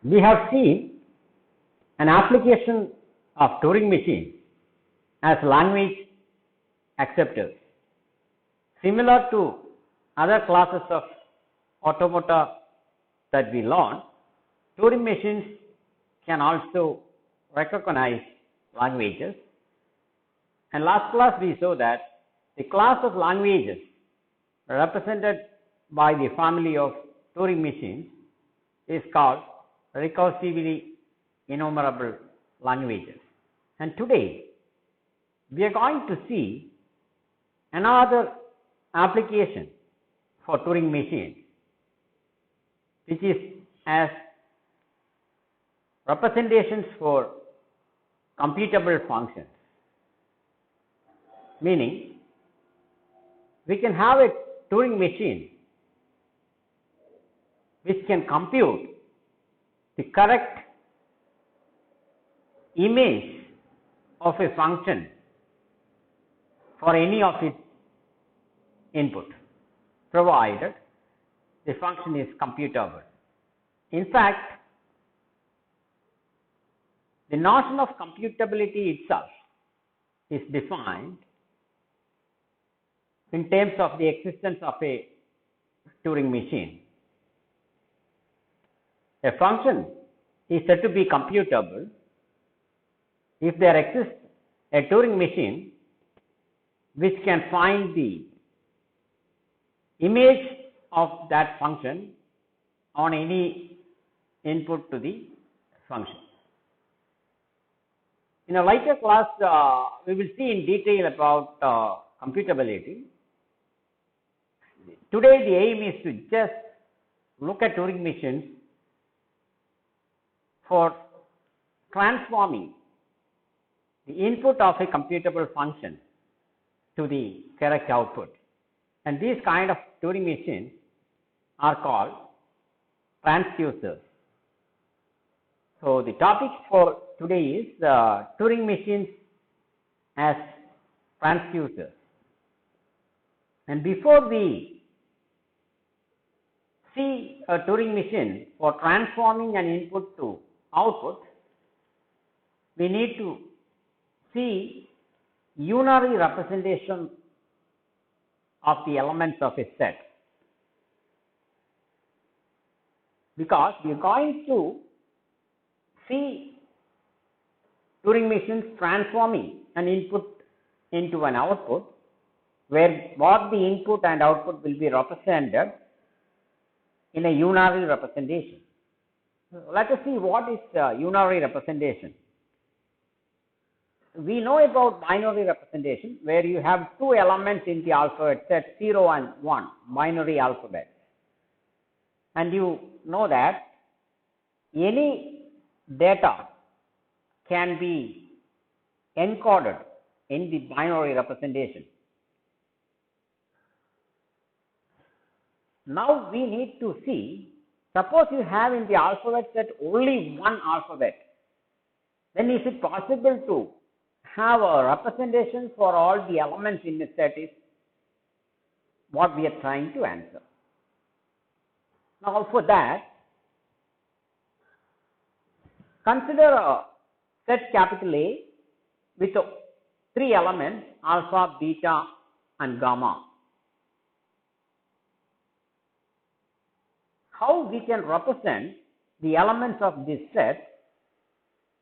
We have seen an application of Turing machine as language acceptors. Similar to other classes of automata that we learned, Turing machines can also recognize languages. And last class we saw that the class of languages represented by the family of Turing machines is called recursively enumerable languages. And today we are going to see another application for Turing machines, which is as representations for computable functions. Meaning, we can have a Turing machine which can compute the correct image of a function for any of its input, provided the function is computable. In fact, the notion of computability itself is defined in terms of the existence of a Turing machine. A function is said to be computable if there exists a Turing machine which can find the image of that function on any input to the function. In a later class, we will see in detail about computability. Today, the aim is to just look at Turing machines for transforming the input of a computable function to the correct output. And these kind of Turing machines are called transducers. So the topic for today is Turing machines as transducers. And before we see a Turing machine for transforming an input to output, we need to see unary representation of the elements of a set, because we are going to see Turing machines transforming an input into an output, where both the input and output will be represented in a unary representation. Let us see what is unary representation. We know about binary representation, where you have two elements in the alphabet set, 0 and 1, binary alphabet. And you know that any data can be encoded in the binary representation. Now we need to see, suppose you have in the alphabet set only one alphabet, then is it possible to have a representation for all the elements in the set is what we are trying to answer. Now for that, consider a set capital A with three elements, alpha, beta and gamma. How we can represent the elements of this set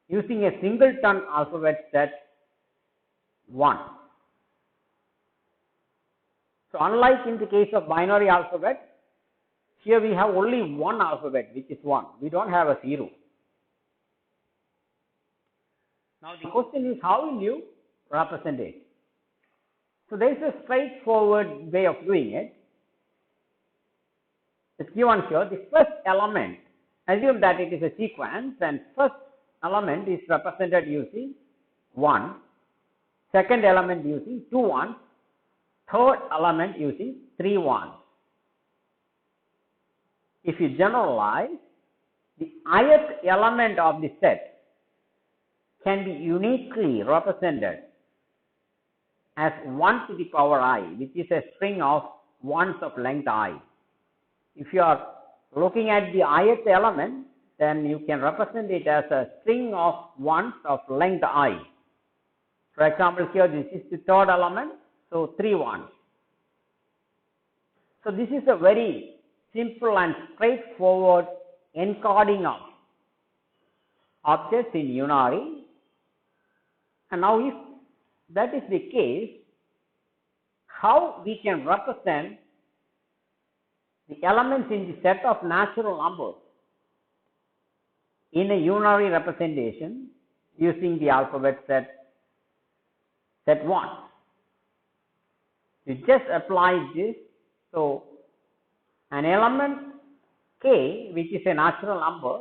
using a singleton alphabet set 1. So unlike in the case of binary alphabet, here we have only one alphabet, which is 1. We don't have a 0. Now the question is, how will you represent it? So there is a straightforward way of doing it. It's given here. The first element, assume that it is a sequence, and first element is represented using 1, second element using 2 1s, third element using 3 1s. If you generalize, the ith element of the set can be uniquely represented as 1 to the power I, which is a string of 1s of length I. If you are looking at the ith element, then you can represent it as a string of ones of length I. For example, here this is the third element, so 3 ones. So this is a very simple and straightforward encoding of objects in unary. And now if that is the case, how we can represent the elements in the set of natural numbers in a unary representation using the alphabet set 1. You just apply this. So an element k, which is a natural number,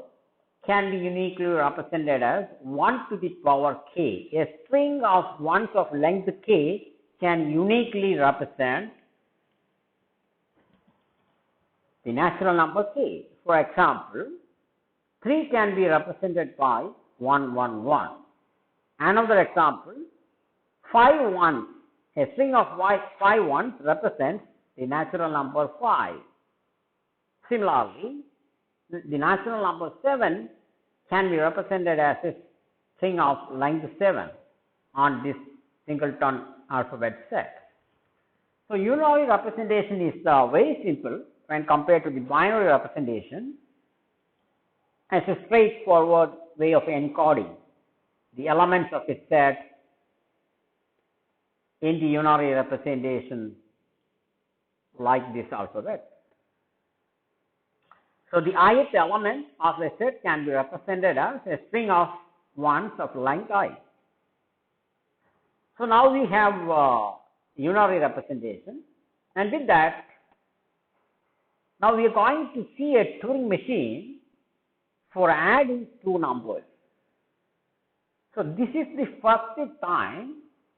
can be uniquely represented as 1 to the power k. A string of ones of length k can uniquely represent the natural number k. For example, 3 can be represented by 1, 1, 1. Another example, 5 ones, a string of 5 ones represents the natural number 5. Similarly, the natural number 7 can be represented as a string of length 7 on this singleton alphabet set. So unary representation is very simple when compared to the binary representation, as a straightforward way of encoding the elements of a set in the unary representation like this alphabet. So the ith element of a set can be represented as a string of ones of length I. So now we have unary representation, and with that, now we are going to see a Turing machine for adding two numbers. So this is the first time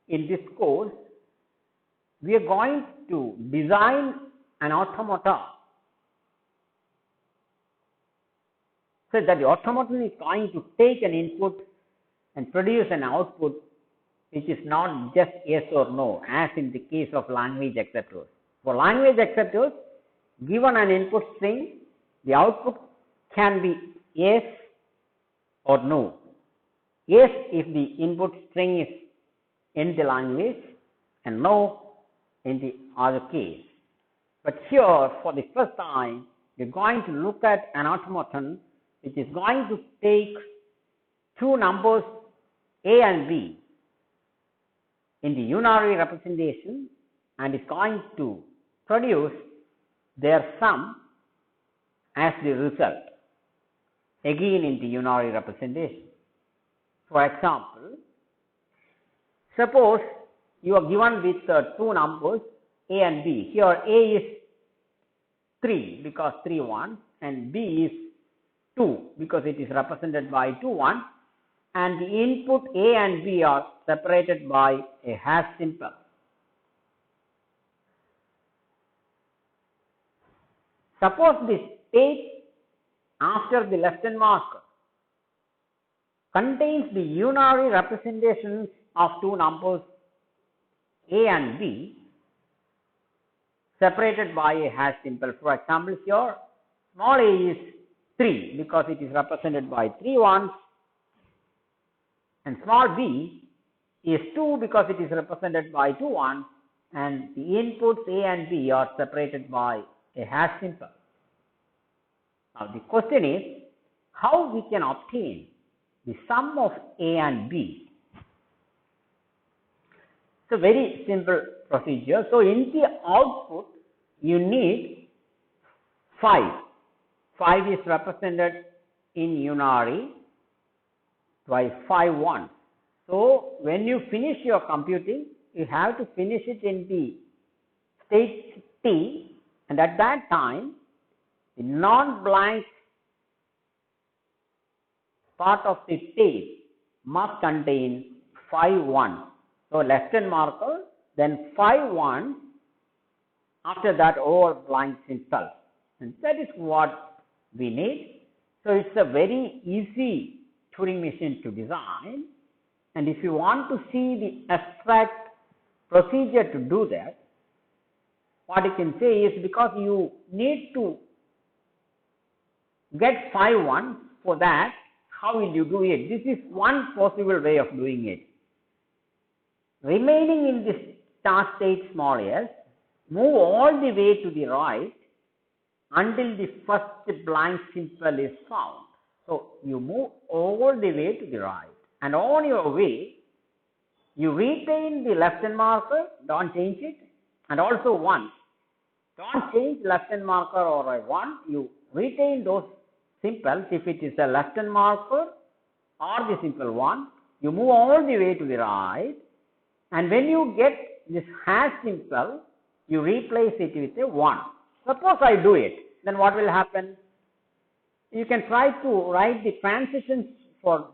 in this course we are going to design an automata, so that the automaton is going to take an input and produce an output which is not just yes or no, as in the case of language acceptors. For language acceptors, given an input string, the output can be yes or no. Yes if the input string is in the language, and no in the other case. But here, for the first time, we are going to look at an automaton which is going to take two numbers A and B in the unary representation and is going to produce their sum as the result, again in the unary representation. For example, suppose you are given with two numbers A and B. Here A is 3 because 3 1, and B is 2 because it is represented by 2 1, and the input A and B are separated by a hash symbol. Suppose the state after the left-hand marker contains the unary representations of two numbers A and B separated by a hash symbol. For example, here small a is 3 because it is represented by 3 ones, and small b is 2 because it is represented by 2 ones, and the inputs A and B are separated by a hash symbol. Now the question is how we can obtain the sum of A and B. It's a very simple procedure. So in the output you need 5. 5 is represented in unary by 5 ones. So when you finish your computing, you have to finish it in the state t, and at that time the non-blank part of the state must contain 5 ones. So left-hand marker, then 5 ones, after that over blanks itself, and that is what we need. So it's a very easy Turing machine to design, and if you want to see the abstract procedure to do that, what you can say is, because you need to get 5 ones for that, how will you do it? This is one possible way of doing it. Remaining in this start state small s, move all the way to the right until the first blank symbol is found. So you move all the way to the right, and on your way, you retain the left hand marker, don't change it, and also 1. Don't change left hand marker or a 1, you retain those symbols. If it is a left hand marker or the simple 1, you move all the way to the right, and when you get this hash symbol, you replace it with a 1. Suppose I do it, then what will happen? You can try to write the transitions for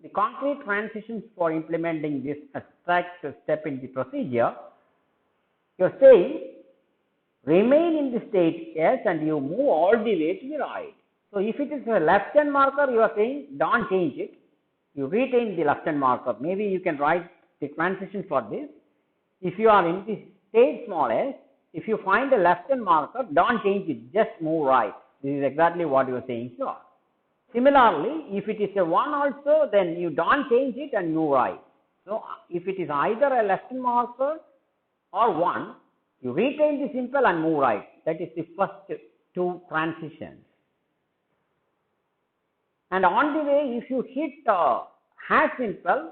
the concrete transitions for implementing this abstract step in the procedure. You are saying remain in the state S and you move all the way to the right. So if it is a left hand marker, you are saying don't change it, you retain the left hand marker. Maybe you can write the transition for this. If you are in the state small s, if you find a left hand marker, don't change it, just move right. This is exactly what you are saying here. Similarly, if it is a 1 also, then you don't change it and move right. So if it is either a left hand marker or 1, you retain the symbol and move right. That is the first 2 transitions. And on the way, if you hit hash symbol,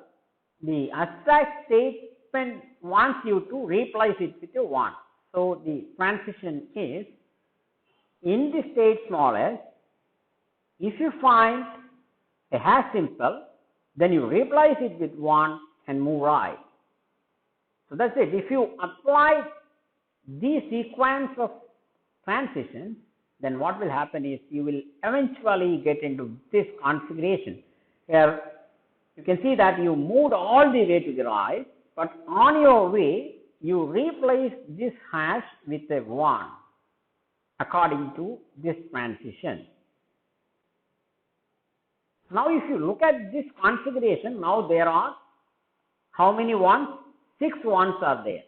the abstract statement wants you to replace it with a 1. So the transition is in the state small s, if you find a hash symbol, then you replace it with 1 and move right. So that's it. If you apply this sequence of transitions, then what will happen is you will eventually get into this configuration. Here you can see that you moved all the way to the right, but on your way you replace this hash with a 1 according to this transition. Now if you look at this configuration, now there are how many 1s? 6 1s are there.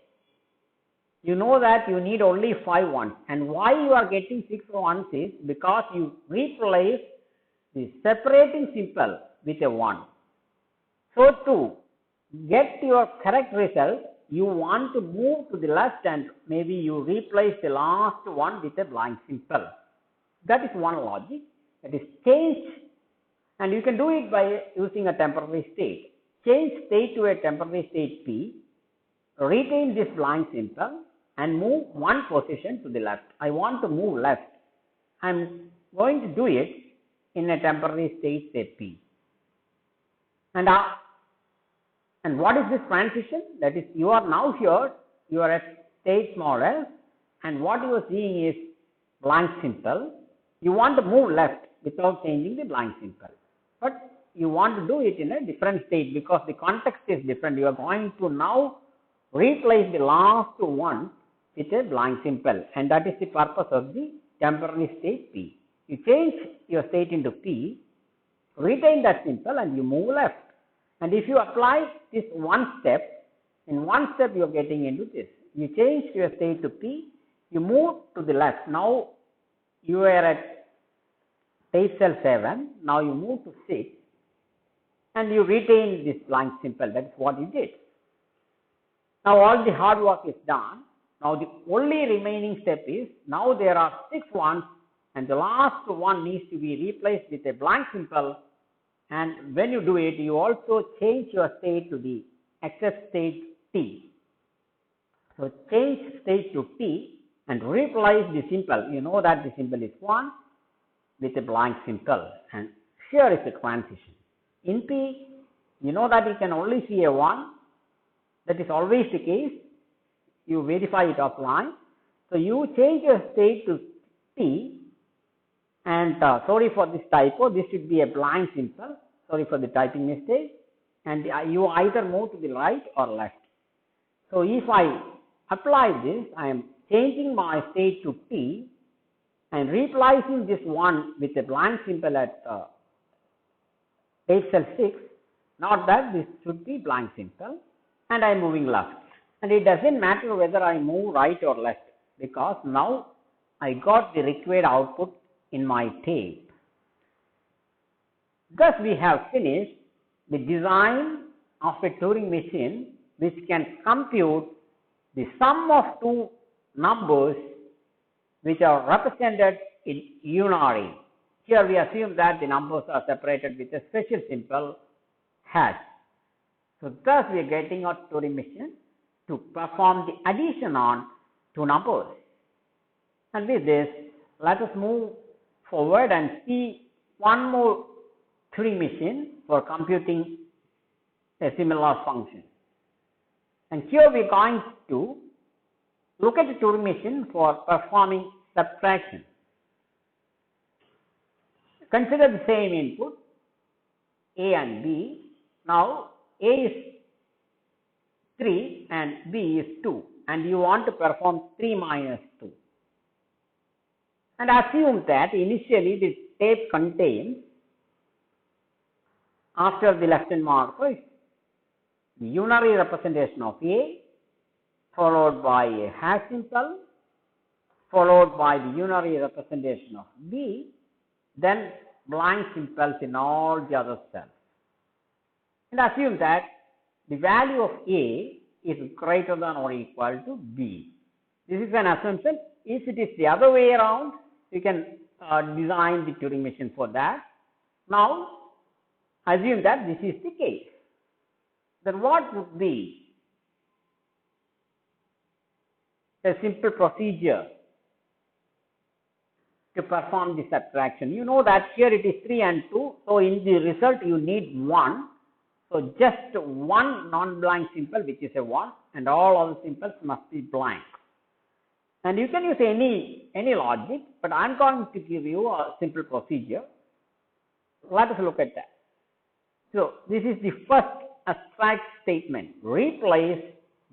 You know that you need only 5 1s, and why you are getting 6 1s is because you replace the separating symbol with a 1. So to get your correct result, you want to move to the left and maybe you replace the last one with a blank symbol. That is one logic. That is change, and you can do it by using a temporary state. Change state to a temporary state P, retain this blank symbol and move 1 position to the left. I want to move left. I am going to do it in a temporary state say P. And what is this transition? That is, you are now here, you are at state small s, and what you are seeing is blank symbol. You want to move left without changing the blank symbol, but you want to do it in a different state because the context is different. You are going to now replace the last one with a blank symbol, and that is the purpose of the temporary state P. You change your state into P, retain that symbol and you move left. And if you apply this one step, in one step you are getting into this. You change your state to P, you move to the left. Now you are at state cell 7, now you move to 6 and you retain this blank symbol. That is what you did. Now all the hard work is done. Now the only remaining step is, now there are 6 1s and the last one needs to be replaced with a blank symbol. And when you do it, you also change your state to the except state T. So change state to T and replace the symbol. You know that the symbol is 1 with a blank symbol, and here is the transition. In P, you know that you can only see a 1. That is always the case. You verify it offline. So you change your state to T. And sorry for this typo, this should be a blank symbol. Sorry for the typing mistake. And you either move to the right or left. So if I apply this, I am changing my state to T and replacing this 1 with a blank symbol at state cell 6. Not that this should be blank symbol, and I am moving left. And it doesn't matter whether I move right or left, because now I got the required output in my tape. Thus, we have finished the design of a Turing machine which can compute the sum of two numbers which are represented in unary. Here we assume that the numbers are separated with a special symbol hash. So, thus we are getting a Turing machine to perform the addition on two numbers. And with this, let us move forward and see one more Turing machine for computing a similar function. And here we are going to look at the Turing machine for performing subtraction. Consider the same input A and B. Now A is 3 and B is 2, and you want to perform 3 minus 2. And assume that initially the tape contains, after the left-hand marker, the unary representation of A, followed by a hash symbol, followed by the unary representation of B, then blank symbols in all the other cells. And assume that the value of A is greater than or equal to B. This is an assumption. If it is the other way around, you can design the Turing machine for that. Now, assume that this is the case. Then what would be a simple procedure to perform the subtraction? You know that here it is 3 and 2. So, in the result you need 1. So, just one non-blank symbol which is a 1, and all other symbols must be blank. And you can use any logic, but I am going to give you a simple procedure. Let us look at that. So, this is the first abstract statement. Replace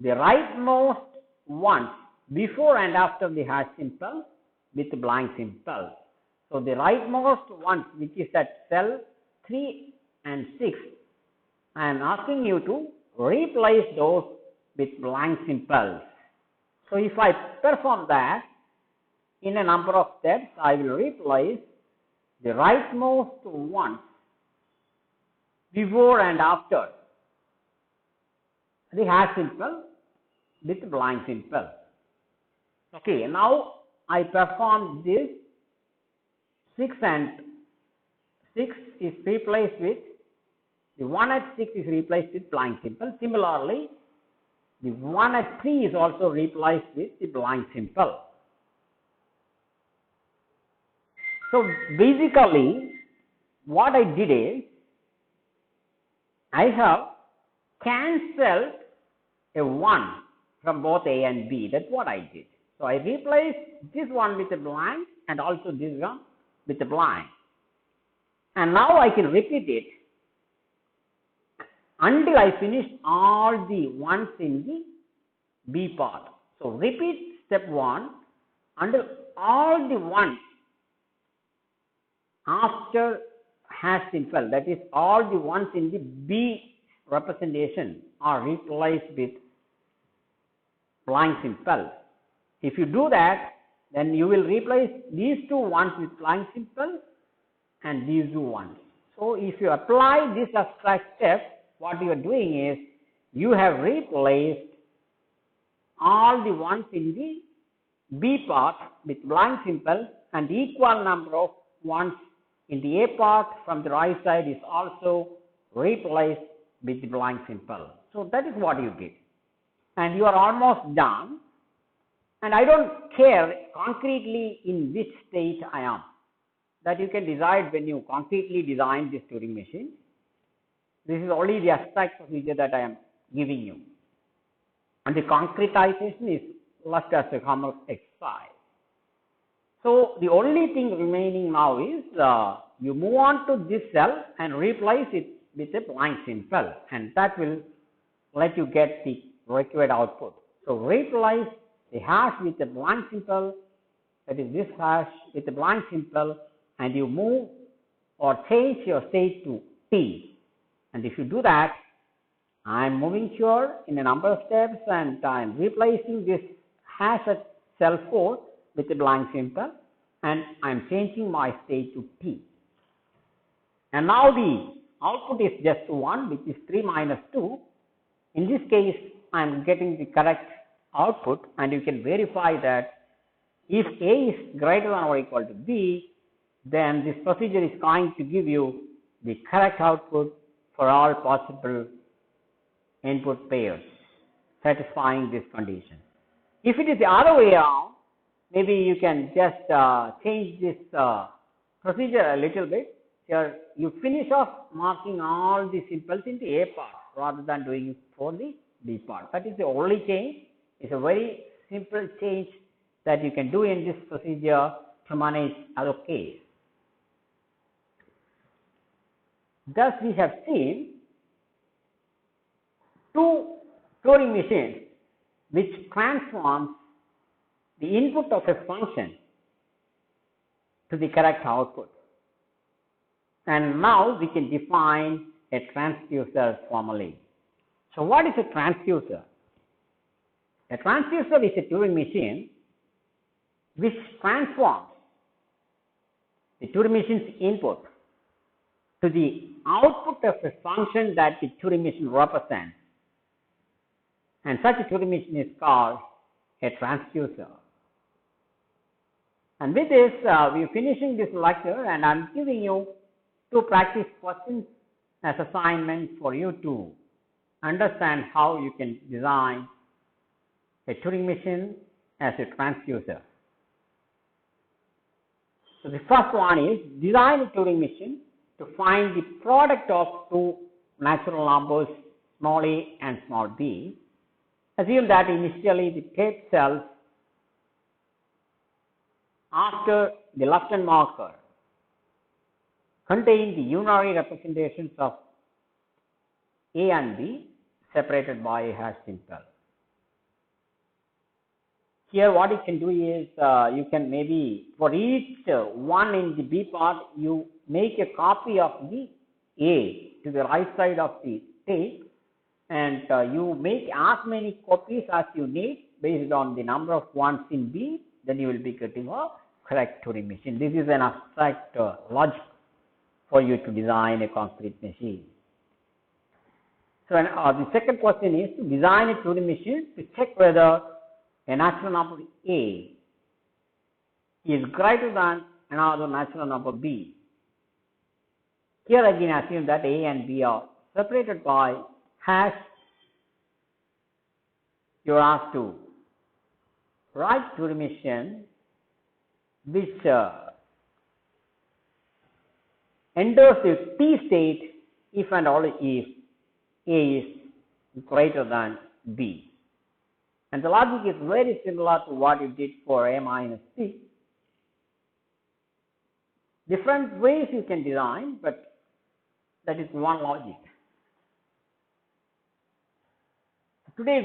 the rightmost ones before and after the hash symbol with the blank symbol. So, the rightmost ones, which is at cell 3 and 6, I am asking you to replace those with blank symbols. So, if I perform that in a number of steps, I will replace the rightmost ones before and after the hash symbol with blank symbol. Okay, now I perform this 6 and 6 is replaced with the 1 at 6 is replaced with blank symbol. Similarly, the 1 at 3 is also replaced with the blank symbol. So, basically what I did is I have cancelled a 1 from both A and B. That's what I did. So, I replaced this one with a blank and also this one with a blank. And now I can repeat it until I finish all the ones in the B part. So, repeat step 1 until all the ones after hash symbol, that is all the ones in the B representation are replaced with blank symbol. If you do that, then you will replace these two ones with blank symbol and these two ones. So, if you apply this abstract step, what you are doing is you have replaced all the ones in the B part with blank symbol, and equal number of ones in the A part from the right side is also replaced with the blank symbol. So, that is what you did, and you are almost done. And I don't care concretely in which state I am. That you can decide when you concretely design this Turing machine. This is only the abstract procedure that I am giving you. And the concretization is left as a homework exercise. So, the only thing remaining now is you move on to this cell and replace it with a blank symbol, and that will let you get the required output. So, replace the hash with a blank symbol, that is this hash with a blank symbol, and you move or change your state to T. And if you do that, I am moving here in a number of steps, and I am replacing this hash at cell 4 with a blank symbol, and I am changing my state to T. And now the output is just 1, which is 3 minus 2. In this case, I am getting the correct output, and you can verify that if A is greater than or equal to B, then this procedure is going to give you the correct output for all possible input pairs, satisfying this condition. If it is the other way around, maybe you can just change this procedure a little bit. Here you finish off marking all the symbols in the A part rather than doing it for the B part. That is the only change. It's a very simple change that you can do in this procedure to manage other case. Thus, we have seen two Turing machines which transforms the input of a function to the correct output. And now we can define a transducer formally. So what is a transducer? A transducer is a Turing machine which transforms the Turing machine's input to the output of a function that the Turing machine represents. And such a Turing machine is called a transducer. And with this, we are finishing this lecture, and I am giving you two practice questions as assignment for you to understand how you can design a Turing machine as a transducer. So the first one is design a Turing machine to find the product of two natural numbers small a and small b. Assume that initially the tape cells after the left-hand marker contain the unary representations of A and B separated by a hash symbol. Here what you can do is you can maybe for each one in the B part you make a copy of the A to the right side of the tape, and you make as many copies as you need based on the number of ones in B, then you will be getting a correct Turing machine. This is an abstract logic for you to design a concrete machine. So the second question is to design a Turing machine to check whether a natural number A is greater than another natural number B. Here again assume that A and B are separated by hash. You are asked to write Turing machine which enters the T state if and only if A is greater than B. And the logic is very similar to what you did for A minus B. Different ways you can design, but that is one logic. Today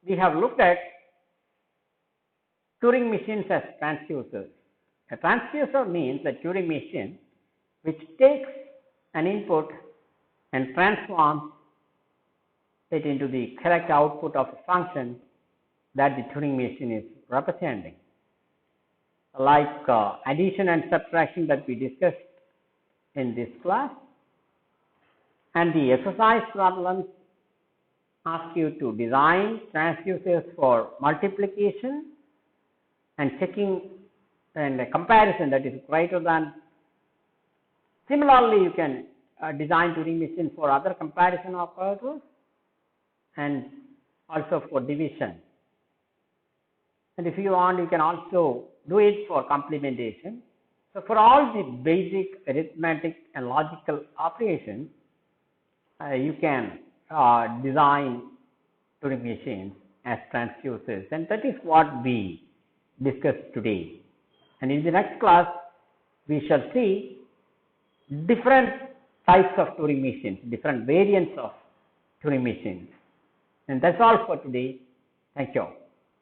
we have looked at Turing machines as transducers. A transducer means a Turing machine which takes an input and transforms it into the correct output of a function that the Turing machine is representing. Like addition and subtraction that we discussed in this class, and the exercise problems ask you to design transducers for multiplication and checking and a comparison that is greater than. Similarly, you can design Turing machine for other comparison operators and also for division. And if you want, you can also do it for complementation. So for all the basic arithmetic and logical operations, you can design Turing machines as transducers, and that is what we discussed today. And in the next class, we shall see different types of Turing machines, different variants of Turing machines. And that's all for today. Thank you.